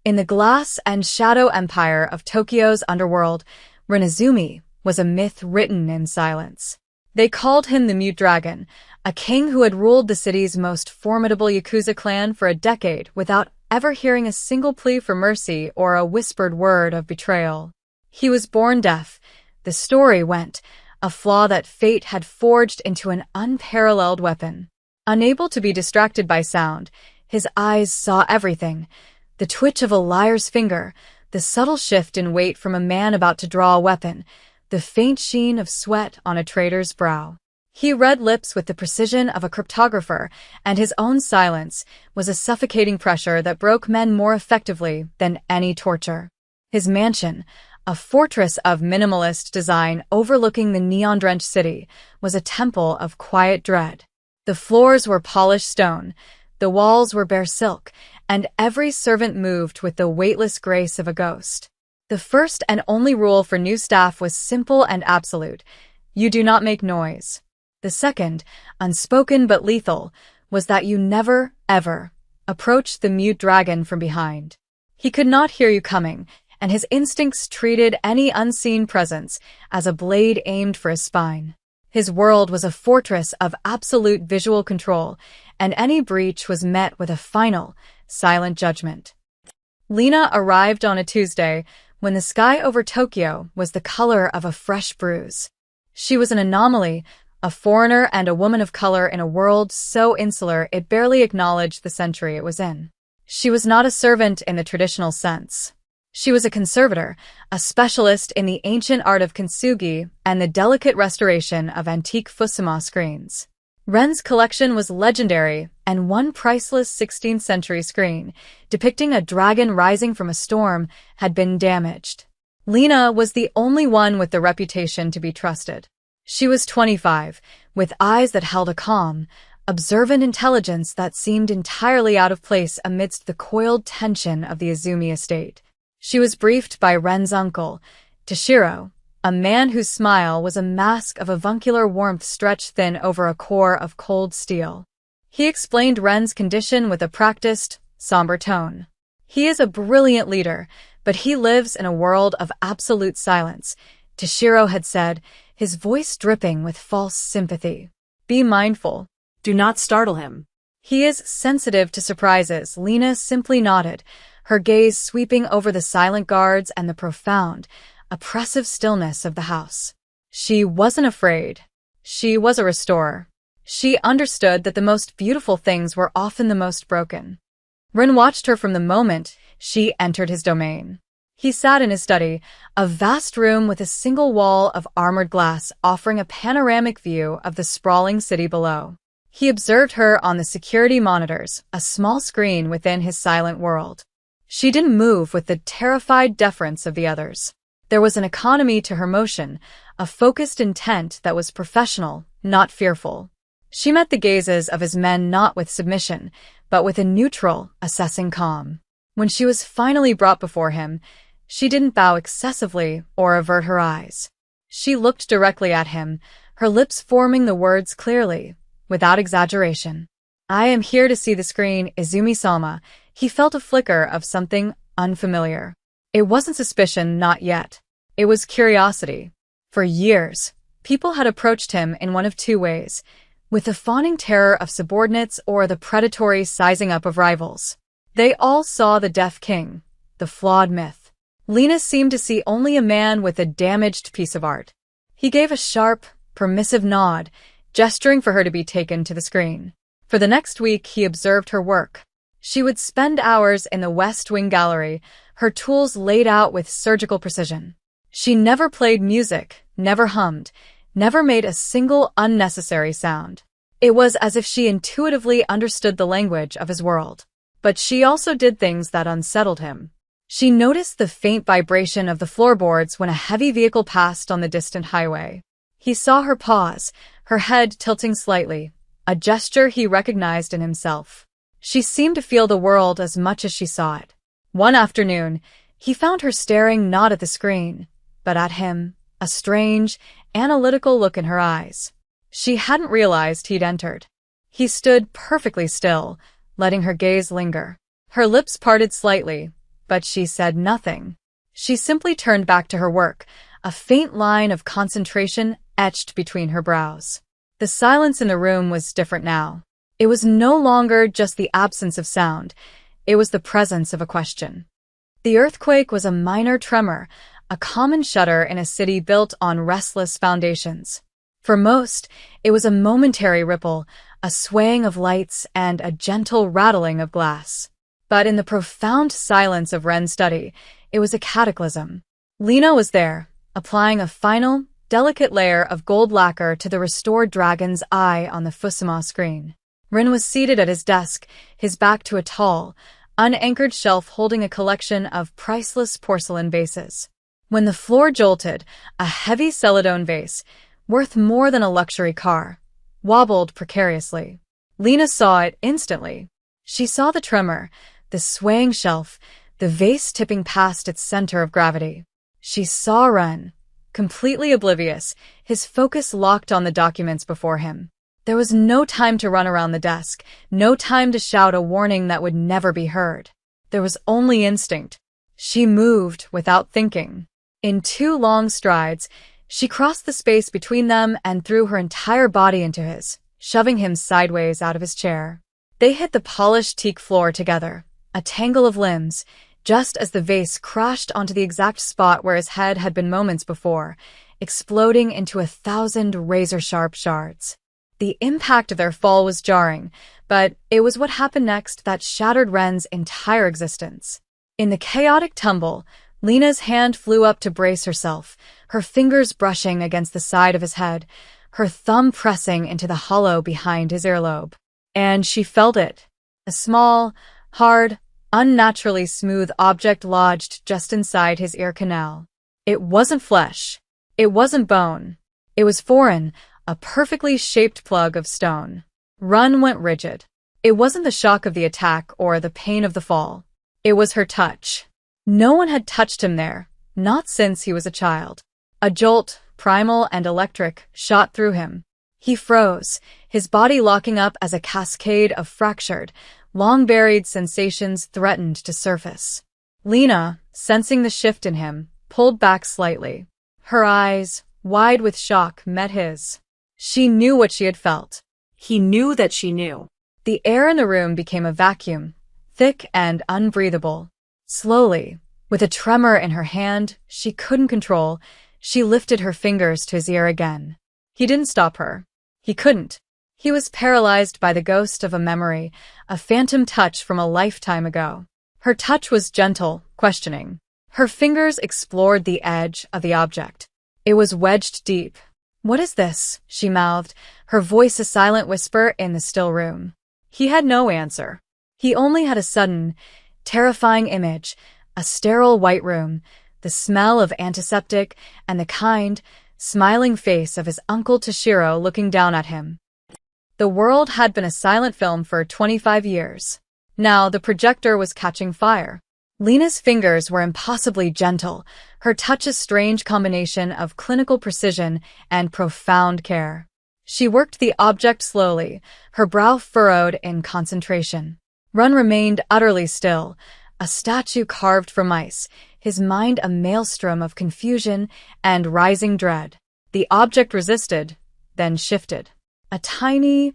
In the glass and shadow empire of Tokyo's underworld, Renazumi was a myth written in silence. They called him the Mute Dragon, a king who had ruled the city's most formidable Yakuza clan for a decade without ever hearing a single plea for mercy or a whispered word of betrayal. He was born deaf, the story went, a flaw that fate had forged into an unparalleled weapon. Unable to be distracted by sound, his eyes saw everything: the twitch of a liar's finger, the subtle shift in weight from a man about to draw a weapon, the faint sheen of sweat on a traitor's brow. He read lips with the precision of a cryptographer, and his own silence was a suffocating pressure that broke men more effectively than any torture. His mansion, a fortress of minimalist design overlooking the neon-drenched city, was a temple of quiet dread. The floors were polished stone, the walls were bare silk, and every servant moved with the weightless grace of a ghost. The first and only rule for new staff was simple and absolute: you do not make noise. The second, unspoken but lethal, was that you never, ever, approach the Mute Dragon from behind. He could not hear you coming, and his instincts treated any unseen presence as a blade aimed for his spine. His world was a fortress of absolute visual control, and any breach was met with a final, silent judgment. Lena arrived on a Tuesday when the sky over Tokyo was the color of a fresh bruise. She was an anomaly, a foreigner and a woman of color in a world so insular it barely acknowledged the century it was in. She was not a servant in the traditional sense. She was a conservator, a specialist in the ancient art of kintsugi and the delicate restoration of antique Fusuma screens. Ren's collection was legendary, and one priceless 16th-century screen, depicting a dragon rising from a storm, had been damaged. Lena was the only one with the reputation to be trusted. She was 25, with eyes that held a calm, observant intelligence that seemed entirely out of place amidst the coiled tension of the Izumi estate. She was briefed by Ren's uncle, Toshiro, a man whose smile was a mask of avuncular warmth stretched thin over a core of cold steel. He explained Ren's condition with a practiced, somber tone. He is a brilliant leader, but he lives in a world of absolute silence, Toshiro had said, his voice dripping with false sympathy. Be mindful. Do not startle him. He is sensitive to surprises. Lena simply nodded, her gaze sweeping over the silent guards and the profound, oppressive stillness of the house. She wasn't afraid. She was a restorer. She understood that the most beautiful things were often the most broken. Ren watched her from the moment she entered his domain. He sat in his study, a vast room with a single wall of armored glass offering a panoramic view of the sprawling city below. He observed her on the security monitors, a small screen within his silent world. She didn't move with the terrified deference of the others. There was an economy to her motion, a focused intent that was professional, not fearful. She met the gazes of his men not with submission, but with a neutral, assessing calm. When she was finally brought before him, she didn't bow excessively or avert her eyes. She looked directly at him, her lips forming the words clearly, without exaggeration. I am here to see the screen, Izumi-sama. He felt a flicker of something unfamiliar. It wasn't suspicion, not yet. It was curiosity. For years, people had approached him in one of two ways, with the fawning terror of subordinates or the predatory sizing up of rivals. They all saw the deaf king, the flawed myth. Lena seemed to see only a man with a damaged piece of art. He gave a sharp, permissive nod, gesturing for her to be taken to the screen. For the next week, he observed her work. She would spend hours in the West Wing gallery, her tools laid out with surgical precision. She never played music, never hummed, never made a single unnecessary sound. It was as if she intuitively understood the language of his world. But she also did things that unsettled him. She noticed the faint vibration of the floorboards when a heavy vehicle passed on the distant highway. He saw her pause, her head tilting slightly, a gesture he recognized in himself. She seemed to feel the world as much as she saw it. One afternoon, he found her staring not at the screen, but at him, a strange, analytical look in her eyes. She hadn't realized he'd entered. He stood perfectly still, letting her gaze linger. Her lips parted slightly, but she said nothing. She simply turned back to her work, a faint line of concentration etched between her brows. The silence in the room was different now. It was no longer just the absence of sound. It was the presence of a question. The earthquake was a minor tremor, a common shudder in a city built on restless foundations. For most, it was a momentary ripple, a swaying of lights, and a gentle rattling of glass. But in the profound silence of Ren's study, it was a cataclysm. Lena was there, applying a final, delicate layer of gold lacquer to the restored dragon's eye on the Fusuma screen. Ren was seated at his desk, his back to a tall, unanchored shelf holding a collection of priceless porcelain vases. When the floor jolted, a heavy celadone vase, worth more than a luxury car, wobbled precariously. Lena saw it instantly. She saw the tremor, the swaying shelf, the vase tipping past its center of gravity. She saw Ren, completely oblivious, his focus locked on the documents before him. There was no time to run around the desk, no time to shout a warning that would never be heard. There was only instinct. She moved without thinking. In 2 long strides, she crossed the space between them and threw her entire body into his, shoving him sideways out of his chair. They hit the polished teak floor together, a tangle of limbs, just as the vase crashed onto the exact spot where his head had been moments before, exploding into 1,000 razor-sharp shards. The impact of their fall was jarring, but it was what happened next that shattered Ren's entire existence. In the chaotic tumble, Lena's hand flew up to brace herself, her fingers brushing against the side of his head, her thumb pressing into the hollow behind his earlobe. And she felt it. A small, hard, unnaturally smooth object lodged just inside his ear canal. It wasn't flesh. It wasn't bone. It was foreign, a perfectly shaped plug of stone. Ren went rigid. It wasn't the shock of the attack or the pain of the fall. It was her touch. No one had touched him there, not since he was a child. A jolt, primal and electric, shot through him. He froze, his body locking up as a cascade of fractured, long-buried sensations threatened to surface. Lena, sensing the shift in him, pulled back slightly. Her eyes, wide with shock, met his. She knew what she had felt. He knew that she knew. The air in the room became a vacuum, thick and unbreathable. Slowly, with a tremor in her hand she couldn't control, she lifted her fingers to his ear again. He didn't stop her. He couldn't. He was paralyzed by the ghost of a memory, a phantom touch from a lifetime ago. Her touch was gentle, questioning. Her fingers explored the edge of the object. It was wedged deep. "What is this?" she mouthed, her voice a silent whisper in the still room. He had no answer. He only had a sudden, terrifying image, a sterile white room, the smell of antiseptic, and the kind, smiling face of his uncle Toshiro looking down at him. The world had been a silent film for 25 years. Now the projector was catching fire. Lena's fingers were impossibly gentle, her touch a strange combination of clinical precision and profound care. She worked the object slowly, her brow furrowed in concentration. Ren remained utterly still, a statue carved from ice, his mind a maelstrom of confusion and rising dread. The object resisted, then shifted. A tiny,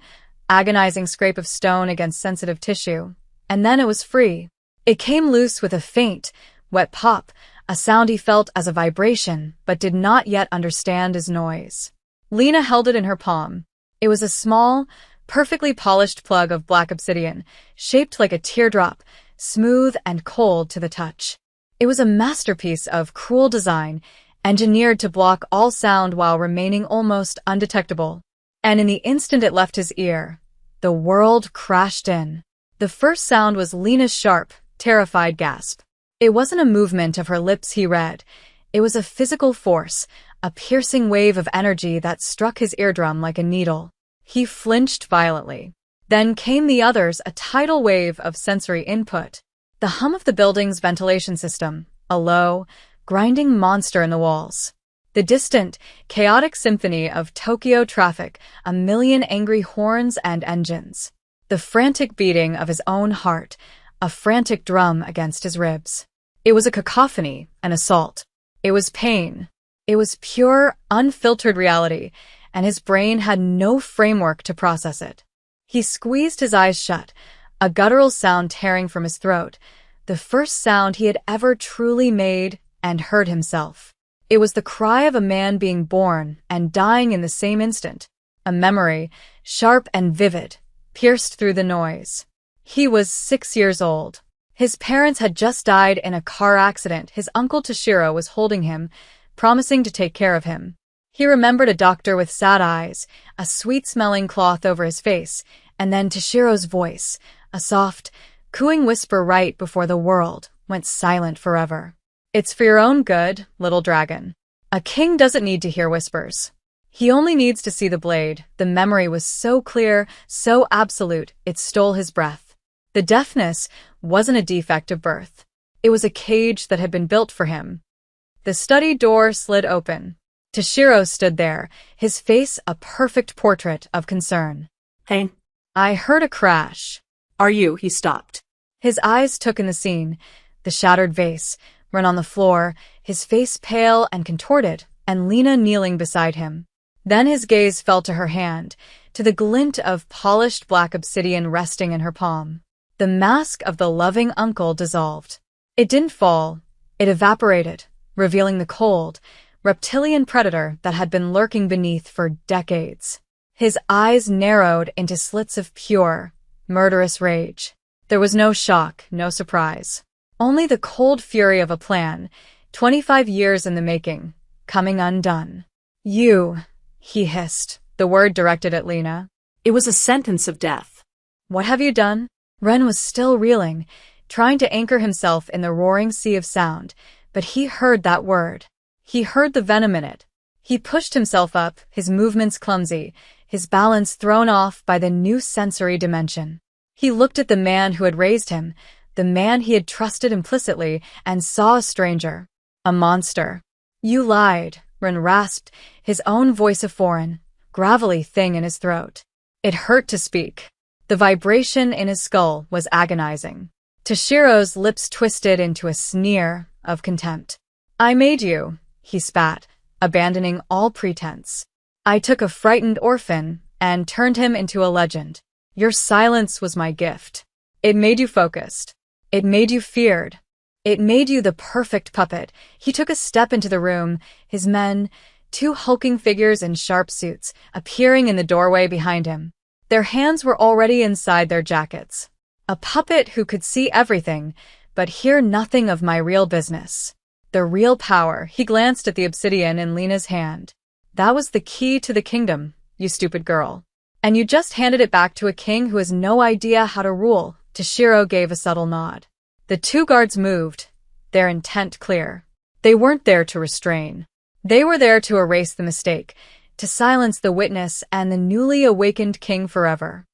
agonizing scrape of stone against sensitive tissue, and then it was free. It came loose with a faint, wet pop, a sound he felt as a vibration, but did not yet understand as noise. Lena held it in her palm. It was a small, perfectly polished plug of black obsidian, shaped like a teardrop, smooth and cold to the touch. It was a masterpiece of cruel design, engineered to block all sound while remaining almost undetectable. And in the instant it left his ear, the world crashed in. The first sound was Lena's sharp, terrified gasp. It wasn't a movement of her lips he read. It was a physical force, a piercing wave of energy that struck his eardrum like a needle. He flinched violently. Then came the others, a tidal wave of sensory input. The hum of the building's ventilation system, a low, grinding monster in the walls. The distant, chaotic symphony of Tokyo traffic, a million angry horns and engines. The frantic beating of his own heart, a frantic drum against his ribs. It was a cacophony, an assault. It was pain. It was pure, unfiltered reality, and his brain had no framework to process it. He squeezed his eyes shut, a guttural sound tearing from his throat, the first sound he had ever truly made and heard himself. It was the cry of a man being born and dying in the same instant, a memory, sharp and vivid, pierced through the noise. He was 6 years old. His parents had just died in a car accident. His uncle Toshiro was holding him, promising to take care of him. He remembered a doctor with sad eyes, a sweet-smelling cloth over his face, and then Toshiro's voice, a soft, cooing whisper right before the world went silent forever. It's for your own good, little dragon. A king doesn't need to hear whispers. He only needs to see the blade. The memory was so clear, so absolute, it stole his breath. The deafness wasn't a defect of birth. It was a cage that had been built for him. The study door slid open. Toshiro stood there, his face a perfect portrait of concern. Hey. I heard a crash. Are you? He stopped. His eyes took in the scene, the shattered vase, run on the floor, his face pale and contorted, and Lena kneeling beside him. Then his gaze fell to her hand, to the glint of polished black obsidian resting in her palm. The mask of the loving uncle dissolved. It didn't fall, it evaporated, revealing the cold, reptilian predator that had been lurking beneath for decades. His eyes narrowed into slits of pure, murderous rage. There was no shock, no surprise. Only the cold fury of a plan, 25 years in the making, coming undone. You, he hissed, the word directed at Lena. It was a sentence of death. What have you done? Ren was still reeling, trying to anchor himself in the roaring sea of sound, but he heard that word. He heard the venom in it. He pushed himself up, his movements clumsy, his balance thrown off by the new sensory dimension. He looked at the man who had raised him, the man he had trusted implicitly, and saw a stranger. A monster. You lied, Ren rasped, his own voice a foreign, gravelly thing in his throat. It hurt to speak. The vibration in his skull was agonizing. Toshiro's lips twisted into a sneer of contempt. I made you, he spat, abandoning all pretense. I took a frightened orphan and turned him into a legend. Your silence was my gift. It made you focused. It made you feared. It made you the perfect puppet. He took a step into the room, his men, 2 hulking figures in sharp suits, appearing in the doorway behind him. Their hands were already inside their jackets. A puppet who could see everything, but hear nothing of my real business. The real power. He glanced at the obsidian in Lena's hand. That was the key to the kingdom, you stupid girl. And you just handed it back to a king who has no idea how to rule. Toshiro gave a subtle nod. The 2 guards moved, their intent clear. They weren't there to restrain. They were there to erase the mistake, to silence the witness and the newly awakened king forever.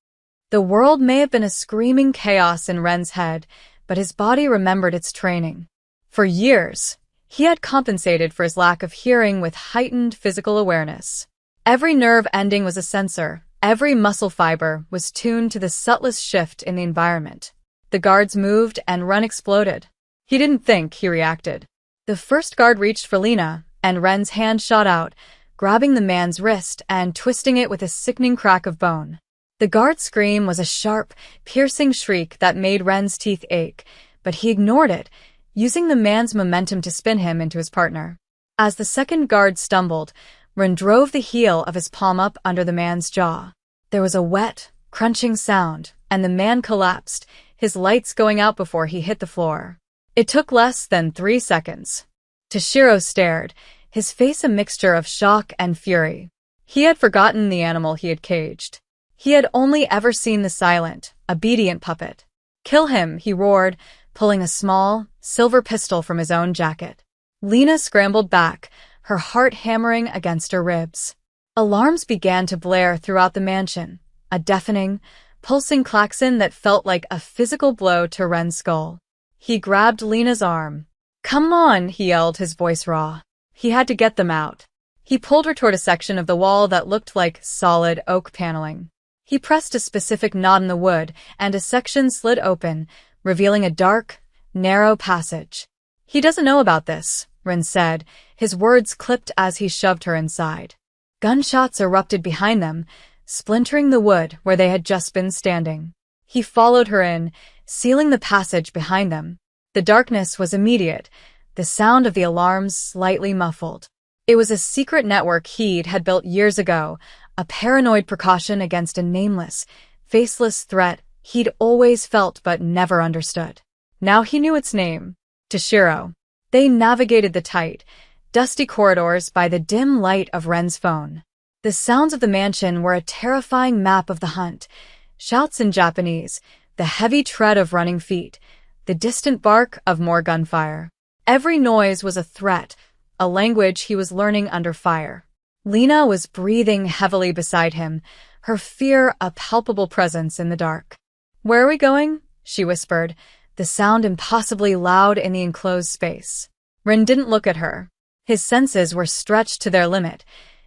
The world may have been a screaming chaos in Ren's head, but his body remembered its training. For years, he had compensated for his lack of hearing with heightened physical awareness. Every nerve ending was a sensor, every muscle fiber was tuned to the subtlest shift in the environment. The guards moved and Ren exploded. He didn't think, he reacted. The first guard reached for Lena, and Ren's hand shot out, grabbing the man's wrist and twisting it with a sickening crack of bone. The guard's scream was a sharp, piercing shriek that made Ren's teeth ache, but he ignored it, using the man's momentum to spin him into his partner. As the second guard stumbled, Ren drove the heel of his palm up under the man's jaw. There was a wet, crunching sound, and the man collapsed, his lights going out before he hit the floor. It took less than 3 seconds. Toshiro stared, his face a mixture of shock and fury. He had forgotten the animal he had caged. He had only ever seen the silent, obedient puppet. Kill him, he roared, pulling a small, silver pistol from his own jacket. Lena scrambled back, her heart hammering against her ribs. Alarms began to blare throughout the mansion, a deafening, pulsing klaxon that felt like a physical blow to Ren's skull. He grabbed Lena's arm. Come on, he yelled, his voice raw. He had to get them out. He pulled her toward a section of the wall that looked like solid oak paneling. He pressed a specific knot in the wood, and a section slid open, revealing a dark, narrow passage. He doesn't know about this, Rin said, his words clipped as he shoved her inside. Gunshots erupted behind them, splintering the wood where they had just been standing. He followed her in, sealing the passage behind them. The darkness was immediate, the sound of the alarms slightly muffled. It was a secret network He'd had built years ago, a paranoid precaution against a nameless, faceless threat he'd always felt but never understood. Now he knew its name, Toshiro. They navigated the tight, dusty corridors by the dim light of Ren's phone. The sounds of the mansion were a terrifying map of the hunt. Shouts in Japanese, the heavy tread of running feet, the distant bark of more gunfire. Every noise was a threat, a language he was learning under fire. Lena was breathing heavily beside him, her fear a palpable presence in the dark. "Where are we going?" she whispered, the sound impossibly loud in the enclosed space. Rin didn't look at her. His senses were stretched to their limit,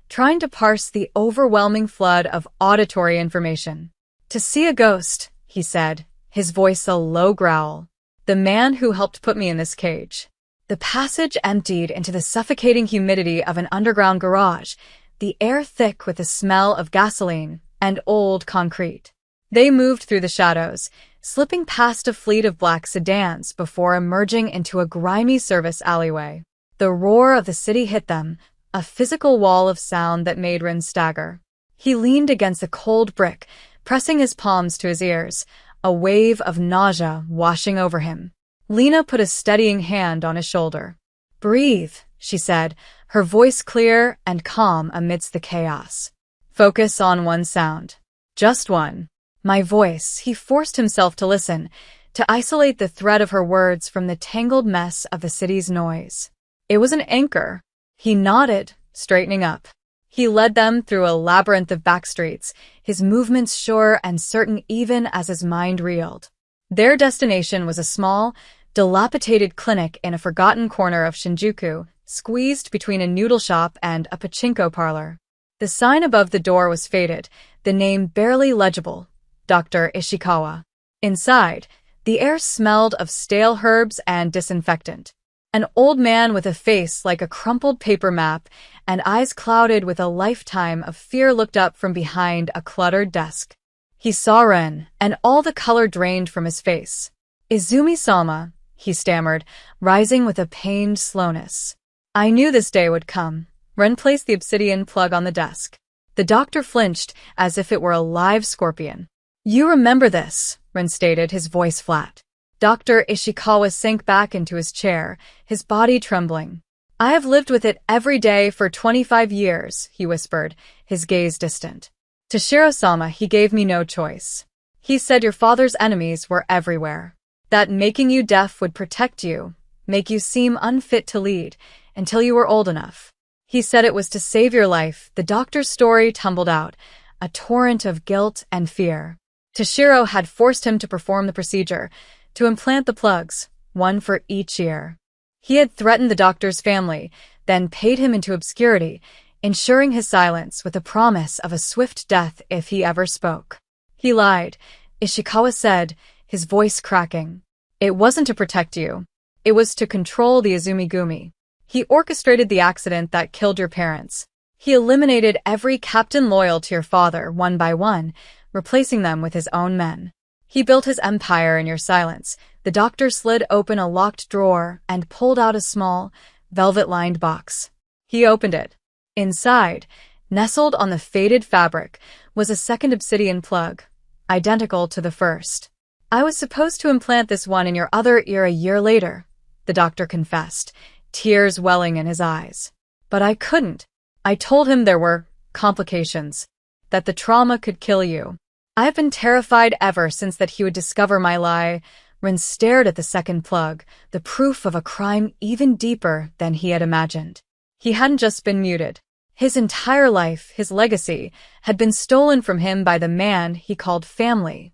trying to parse the overwhelming flood of auditory information. "To see a ghost," he said, his voice a low growl. "The man who helped put me in this cage." The passage emptied into the suffocating humidity of an underground garage, the air thick with the smell of gasoline and old concrete. They moved through the shadows, slipping past a fleet of black sedans before emerging into a grimy service alleyway. The roar of the city hit them, a physical wall of sound that made Rin stagger. He leaned against a cold brick, pressing his palms to his ears, a wave of nausea washing over him. Lena put a steadying hand on his shoulder. "Breathe," she said, her voice clear and calm amidst the chaos. "Focus on one sound. Just one." My voice, he forced himself to listen, to isolate the thread of her words from the tangled mess of the city's noise. It was an anchor. He nodded, straightening up. He led them through a labyrinth of backstreets, his movements sure and certain even as his mind reeled. Their destination was a small, dilapidated clinic in a forgotten corner of Shinjuku, squeezed between a noodle shop and a pachinko parlor. The sign above the door was faded, the name barely legible, Dr. Ishikawa. Inside, the air smelled of stale herbs and disinfectant. An old man with a face like a crumpled paper map and eyes clouded with a lifetime of fear looked up from behind a cluttered desk. He saw Ren, and all the color drained from his face. "Izumi-sama," he stammered, rising with a pained slowness. "I knew this day would come." Ren placed the obsidian plug on the desk. The doctor flinched as if it were a live scorpion. "You remember this," Ren stated, his voice flat. Dr. Ishikawa sank back into his chair, his body trembling. "I have lived with it every day for 25 years, he whispered, his gaze distant. "Toshiro-sama, he gave me no choice. He said your father's enemies were everywhere. That making you deaf would protect you, make you seem unfit to lead, until you were old enough. He said it was to save your life." The doctor's story tumbled out, a torrent of guilt and fear. Toshiro had forced him to perform the procedure, to implant the plugs, one for each ear. He had threatened the doctor's family, then paid him into obscurity, ensuring his silence with a promise of a swift death if he ever spoke. "He lied," Ishikawa said, his voice cracking. "It wasn't to protect you. It was to control the Izumi-gumi. He orchestrated the accident that killed your parents. He eliminated every captain loyal to your father one by one, replacing them with his own men. He built his empire in your silence." The doctor slid open a locked drawer and pulled out a small, velvet-lined box. He opened it. Inside, nestled on the faded fabric, was a second obsidian plug, identical to the first. "I was supposed to implant this one in your other ear a year later," the doctor confessed, tears welling in his eyes. "But I couldn't. I told him there were complications, that the trauma could kill you. I have been terrified ever since that he would discover my lie." Rin stared at the second plug, the proof of a crime even deeper than he had imagined. He hadn't just been muted. His entire life, his legacy, had been stolen from him by the man he called family.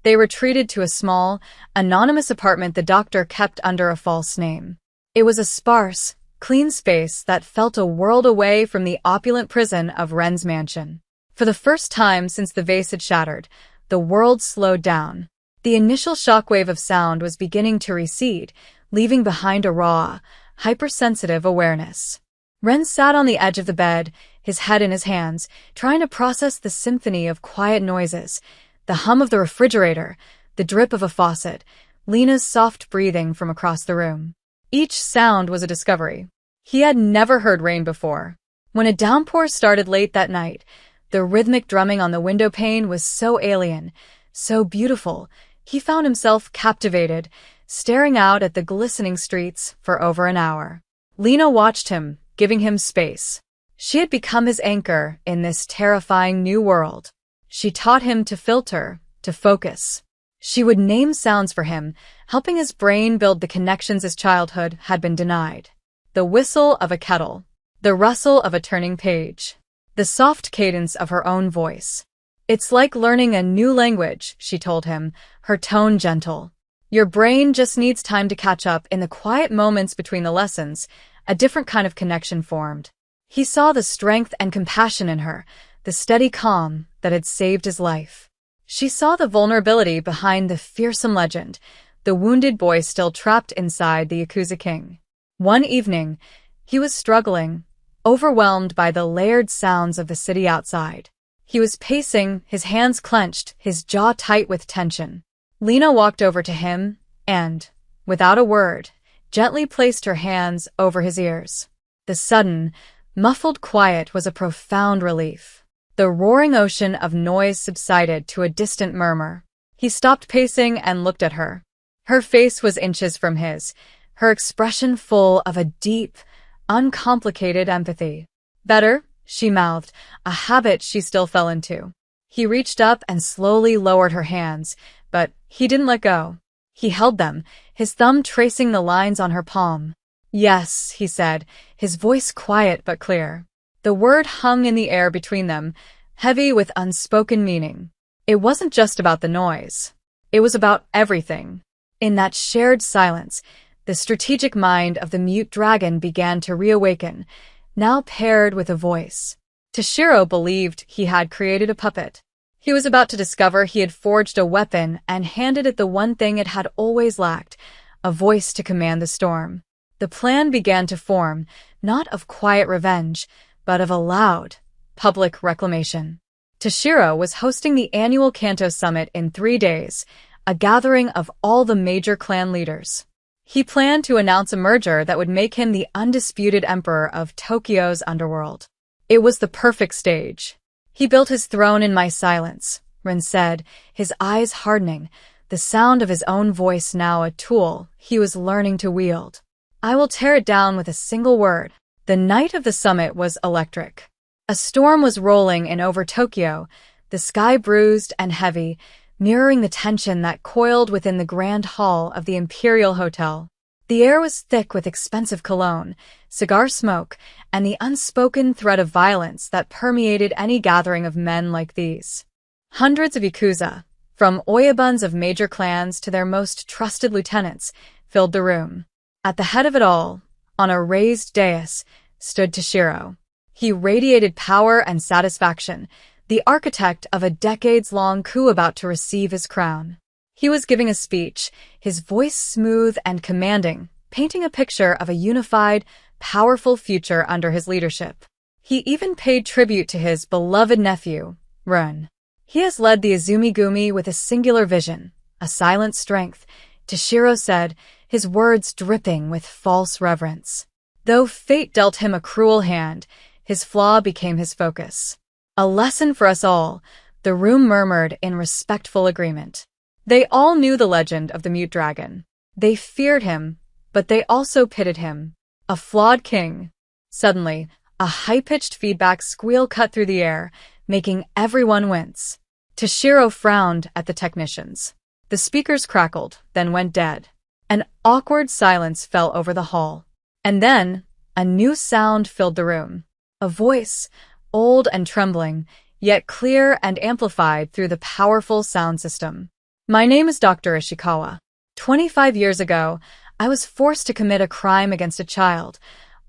They retreated to a small, anonymous apartment the doctor kept under a false name. It was a sparse, clean space that felt a world away from the opulent prison of Ren's mansion. For the first time since the vase had shattered, the world slowed down. The initial shockwave of sound was beginning to recede, leaving behind a raw, hypersensitive awareness. Ren sat on the edge of the bed, his head in his hands, trying to process the symphony of quiet noises, the hum of the refrigerator, the drip of a faucet, Lena's soft breathing from across the room. Each sound was a discovery. He had never heard rain before. When a downpour started late that night, the rhythmic drumming on the window pane was so alien, so beautiful, he found himself captivated, staring out at the glistening streets for over an hour. Lena watched him, giving him space. She had become his anchor in this terrifying new world. She taught him to filter, to focus. She would name sounds for him, helping his brain build the connections his childhood had been denied. The whistle of a kettle, the rustle of a turning page, the soft cadence of her own voice. It's like learning a new language, she told him, her tone gentle. Your brain just needs time to catch up. In the quiet moments between the lessons, a different kind of connection formed. He saw the strength and compassion in her, the steady calm that had saved his life. She saw the vulnerability behind the fearsome legend, the wounded boy still trapped inside the Yakuza king. One evening, he was struggling, overwhelmed by the layered sounds of the city outside. He was pacing, his hands clenched, his jaw tight with tension. Lena walked over to him and, without a word, gently placed her hands over his ears. The sudden, muffled quiet was a profound relief. The roaring ocean of noise subsided to a distant murmur. He stopped pacing and looked at her. Her face was inches from his, her expression full of a deep, uncomplicated empathy. Better, she mouthed, a habit she still fell into. He reached up and slowly lowered her hands, but he didn't let go. He held them, his thumb tracing the lines on her palm. Yes, he said, his voice quiet but clear. The word hung in the air between them, heavy with unspoken meaning. It wasn't just about the noise. It was about everything. In that shared silence, the strategic mind of the mute dragon began to reawaken, now paired with a voice. Toshiro believed he had created a puppet. He was about to discover he had forged a weapon and handed it the one thing it had always lacked, a voice to command the storm. The plan began to form, not of quiet revenge, but of a loud, public reclamation. Toshiro was hosting the annual Kanto Summit in 3 days, a gathering of all the major clan leaders. He planned to announce a merger that would make him the undisputed emperor of Tokyo's underworld. It was the perfect stage. He built his throne in my silence, Rin said, his eyes hardening, the sound of his own voice now a tool he was learning to wield. I will tear it down with a single word. The night of the summit was electric. A storm was rolling in over Tokyo, the sky bruised and heavy, mirroring the tension that coiled within the grand hall of the Imperial Hotel. The air was thick with expensive cologne, cigar smoke, and the unspoken threat of violence that permeated any gathering of men like these. Hundreds of Yakuza, from oyabunds of major clans to their most trusted lieutenants, filled the room. At the head of it all, on a raised dais, stood Toshiro. He radiated power and satisfaction, the architect of a decades-long coup about to receive his crown. He was giving a speech, his voice smooth and commanding, painting a picture of a unified, powerful future under his leadership. He even paid tribute to his beloved nephew, Run. He has led the Azumi-gumi with a singular vision, a silent strength, Toshiro said, his words dripping with false reverence. Though fate dealt him a cruel hand, his flaw became his focus. A lesson for us all, the room murmured in respectful agreement. They all knew the legend of the mute dragon. They feared him, but they also pitied him. A flawed king. Suddenly, a high-pitched feedback squeal cut through the air, making everyone wince. Toshiro frowned at the technicians. The speakers crackled, then went dead. An awkward silence fell over the hall. And then, a new sound filled the room. A voice, old and trembling, yet clear and amplified through the powerful sound system. My name is Dr. Ishikawa. 25 years ago, I was forced to commit a crime against a child.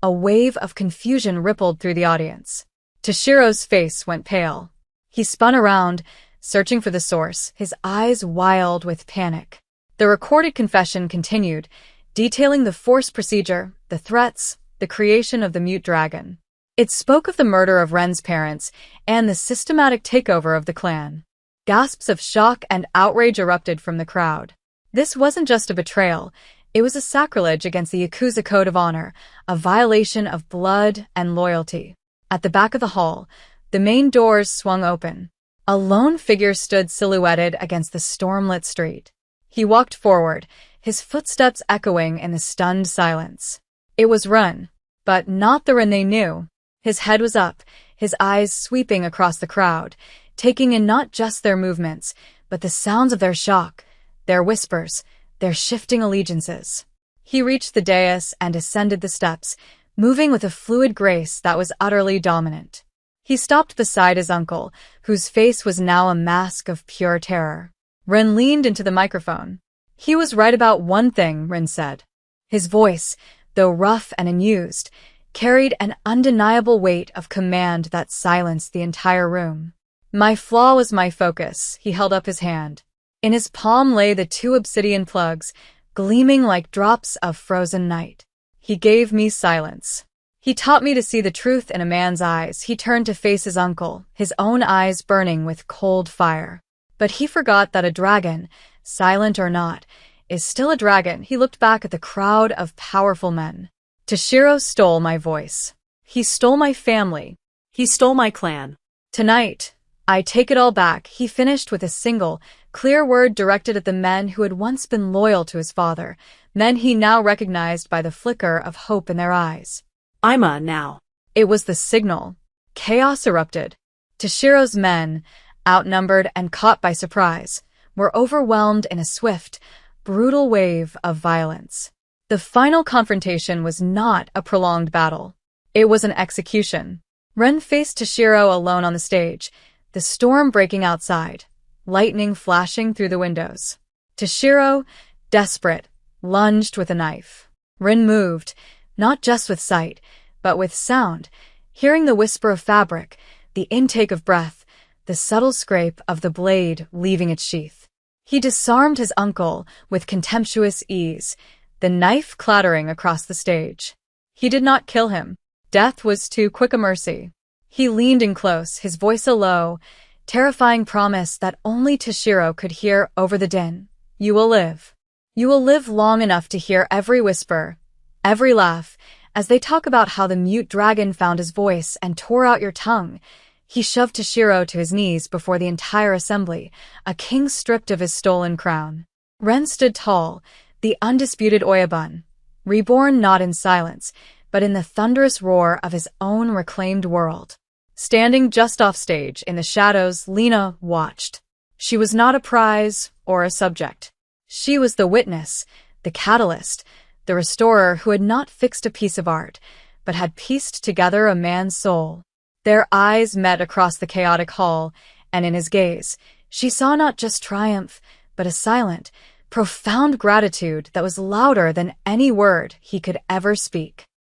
A wave of confusion rippled through the audience. Toshiro's face went pale. He spun around, searching for the source, his eyes wild with panic. The recorded confession continued, detailing the forced procedure, the threats, the creation of the mute dragon. It spoke of the murder of Ren's parents and the systematic takeover of the clan. Gasps of shock and outrage erupted from the crowd. This wasn't just a betrayal, it was a sacrilege against the Yakuza Code of Honor, a violation of blood and loyalty. At the back of the hall, the main doors swung open. A lone figure stood silhouetted against the storm-lit street. He walked forward, his footsteps echoing in the stunned silence. It was Ren, but not the Ren they knew. His head was up, his eyes sweeping across the crowd, taking in not just their movements, but the sounds of their shock, their whispers, their shifting allegiances. He reached the dais and ascended the steps, moving with a fluid grace that was utterly dominant. He stopped beside his uncle, whose face was now a mask of pure terror. Ren leaned into the microphone. He was right about one thing, Ren said. His voice, though rough and unused, carried an undeniable weight of command that silenced the entire room. My flaw was my focus, he held up his hand. In his palm lay the 2 obsidian plugs, gleaming like drops of frozen night. He gave me silence. He taught me to see the truth in a man's eyes. He turned to face his uncle, his own eyes burning with cold fire. But he forgot that a dragon, silent or not, is still a dragon. He looked back at the crowd of powerful men. Toshiro stole my voice. He stole my family. He stole my clan. Tonight, I take it all back, he finished with a single, clear word directed at the men who had once been loyal to his father, men he now recognized by the flicker of hope in their eyes. I'm a now. It was the signal. Chaos erupted. Toshiro's men, outnumbered and caught by surprise, were overwhelmed in a swift, brutal wave of violence. The final confrontation was not a prolonged battle. It was an execution. Ren faced Toshiro alone on the stage, the storm breaking outside, lightning flashing through the windows. Toshiro, desperate, lunged with a knife. Ren moved, not just with sight, but with sound, hearing the whisper of fabric, the intake of breath, the subtle scrape of the blade leaving its sheath. He disarmed his uncle with contemptuous ease, the knife clattering across the stage. He did not kill him. Death was too quick a mercy. He leaned in close, his voice a low, terrifying promise that only Toshiro could hear over the din. You will live. You will live long enough to hear every whisper, every laugh, as they talk about how the mute dragon found his voice and tore out your tongue. He shoved Toshiro to his knees before the entire assembly, a king stripped of his stolen crown. Ren stood tall, the undisputed Oyabun, reborn not in silence, but in the thunderous roar of his own reclaimed world. Standing just off stage in the shadows, Lena watched. She was not a prize or a subject. She was the witness, the catalyst, the restorer who had not fixed a piece of art, but had pieced together a man's soul. Their eyes met across the chaotic hall, and in his gaze, she saw not just triumph, but a silent, profound gratitude that was louder than any word he could ever speak.